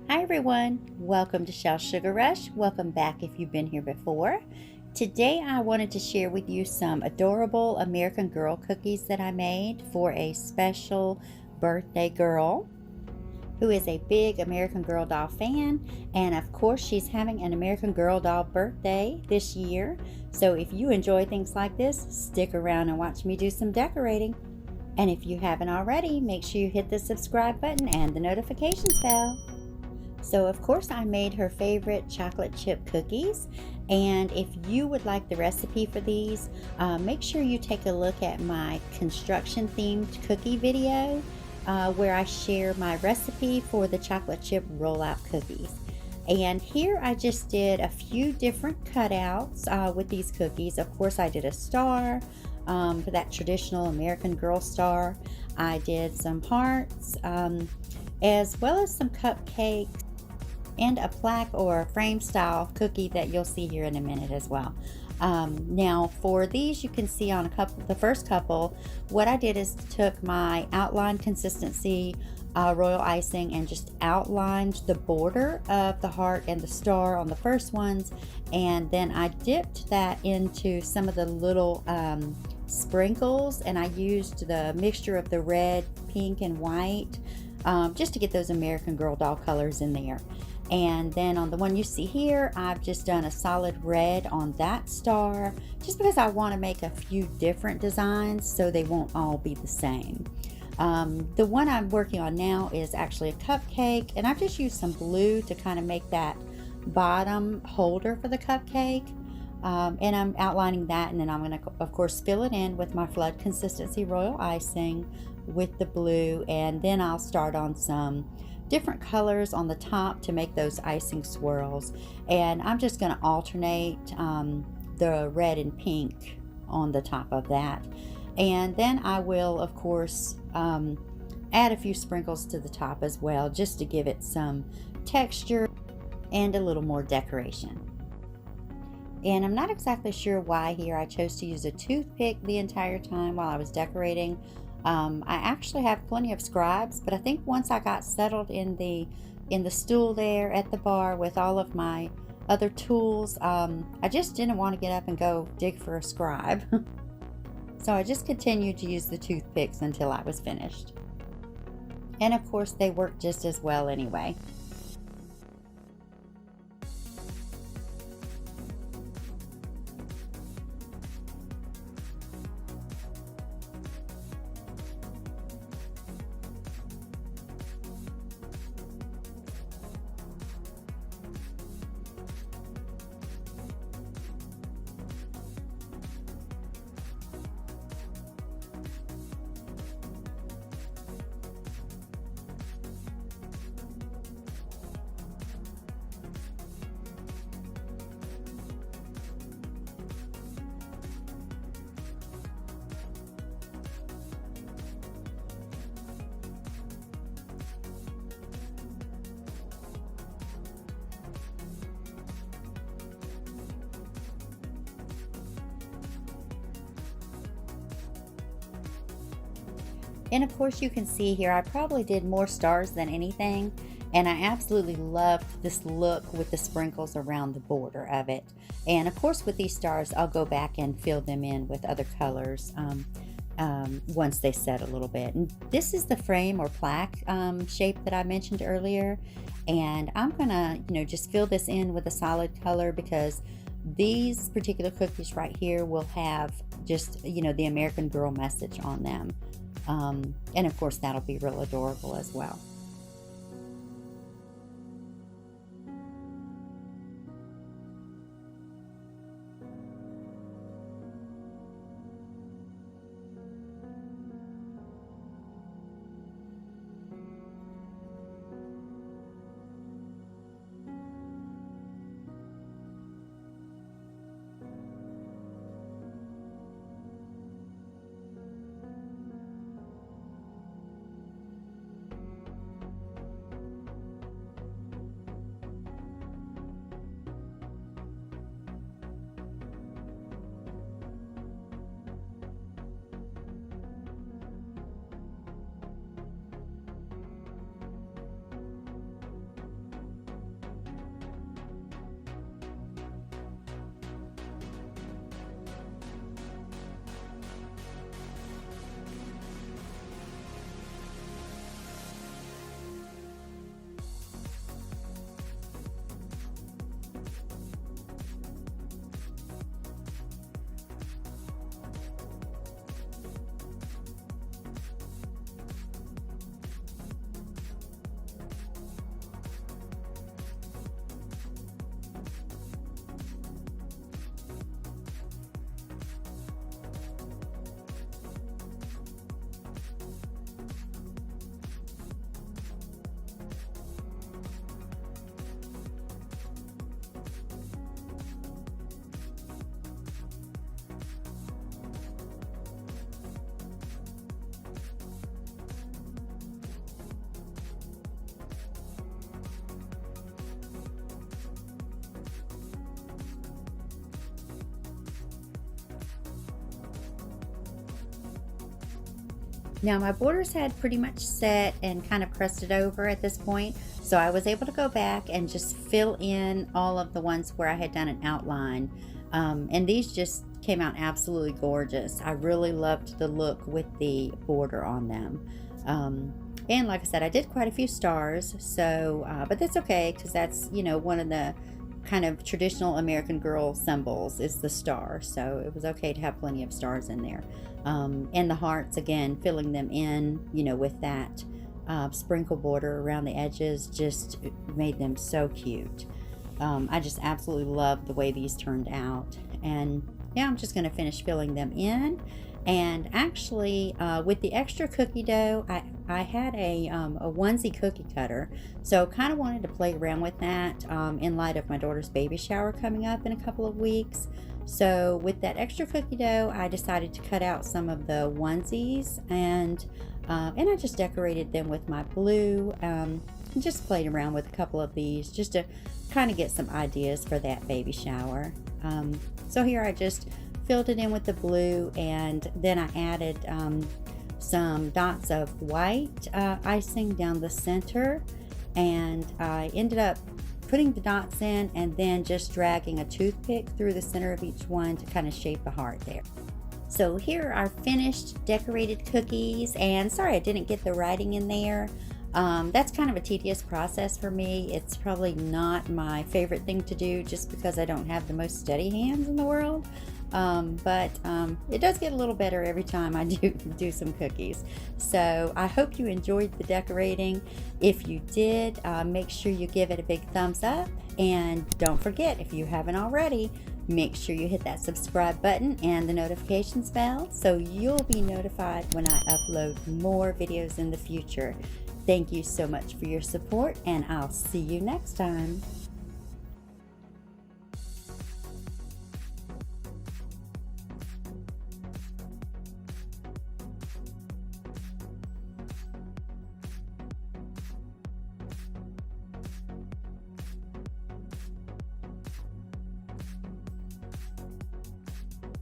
Hi everyone, welcome to Shell Sugar Rush. Welcome back if you've been here before. Today I wanted to share with you some adorable American Girl cookies that I made for a special birthday girl who is a big American Girl doll fan, and of course she's having an American Girl doll birthday this year. So if you enjoy things like this, stick around and watch me do some decorating. And if you haven't already, make sure you hit the subscribe button and the notifications bell. So of course I made her favorite chocolate chip cookies, and if you would like the recipe for these, make sure you take a look at my construction themed cookie video where I share my recipe for the chocolate chip rollout cookies. And here I just did a few different cutouts with these cookies. Of course I did a star for that traditional American Girl star. I did some hearts as well as some cupcakes and a plaque or a frame style cookie that you'll see here in a minute as well. Now for these, you can see on the first couple, what I did is took my outline consistency royal icing and just outlined the border of the heart and the star on the first ones, and then I dipped that into some of the little sprinkles, and I used the mixture of the red, pink, and white just to get those American Girl doll colors in there. And then on the one you see here, I've just done a solid red on that star, just because I want to make a few different designs so they won't all be the same. The one I'm working on now is actually a cupcake, and I've just used some blue to kind of make that bottom holder for the cupcake. And I'm outlining that, and then I'm going to of course fill it in with my flood consistency royal icing with the blue, and then I'll start on some different colors on the top to make those icing swirls, and I'm just going to alternate the red and pink on the top of that, and then I will of course add a few sprinkles to the top as well, just to give it some texture and a little more decoration. And I'm not exactly sure why here I chose to use a toothpick the entire time while I was decorating. I actually have plenty of scribes, but I think once I got settled in the stool there at the bar with all of my other tools, I just didn't want to get up and go dig for a scribe. So I just continued to use the toothpicks until I was finished. And of course they work just as well anyway. And of course you can see here I probably did more stars than anything, and I absolutely loved this look with the sprinkles around the border of it. And of course with these stars I'll go back and fill them in with other colors once they set a little bit. And this is the frame or plaque shape that I mentioned earlier, and I'm gonna just fill this in with a solid color, because these particular cookies right here will have just the American Girl message on them. And of course that'll be real adorable as well. Now my borders had pretty much set and kind of crusted over at this point, so I was able to go back and just fill in all of the ones where I had done an outline. And these just came out absolutely gorgeous. I really loved the look with the border on them. And like I said, I did quite a few stars, so but that's okay, because that's, you know, one of the kind of traditional American Girl symbols is the star, so it was okay to have plenty of stars in there. And the hearts, again, filling them in, you know, with that sprinkle border around the edges, just made them so cute. I just absolutely love the way these turned out. And yeah, I'm just going to finish filling them in. And actually, with the extra cookie dough, I had a onesie cookie cutter, so kind of wanted to play around with that in light of my daughter's baby shower coming up in a couple of weeks. So with that extra cookie dough, I decided to cut out some of the onesies, and I just decorated them with my blue, and just played around with a couple of these just to kind of get some ideas for that baby shower. So here I just filled it in with the blue, and then I added some dots of white icing down the center, and I ended up putting the dots in and then just dragging a toothpick through the center of each one to kind of shape a heart there. So here are finished decorated cookies, and sorry I didn't get the writing in there. That's kind of a tedious process for me. It's probably not my favorite thing to do just because I don't have the most steady hands in the world. But it does get a little better every time I do some cookies. So I hope you enjoyed the decorating. If you did, make sure you give it a big thumbs up, and don't forget, if you haven't already, make sure you hit that subscribe button and the notifications bell so you'll be notified when I upload more videos in the future. Thank you so much for your support, and I'll see you next time.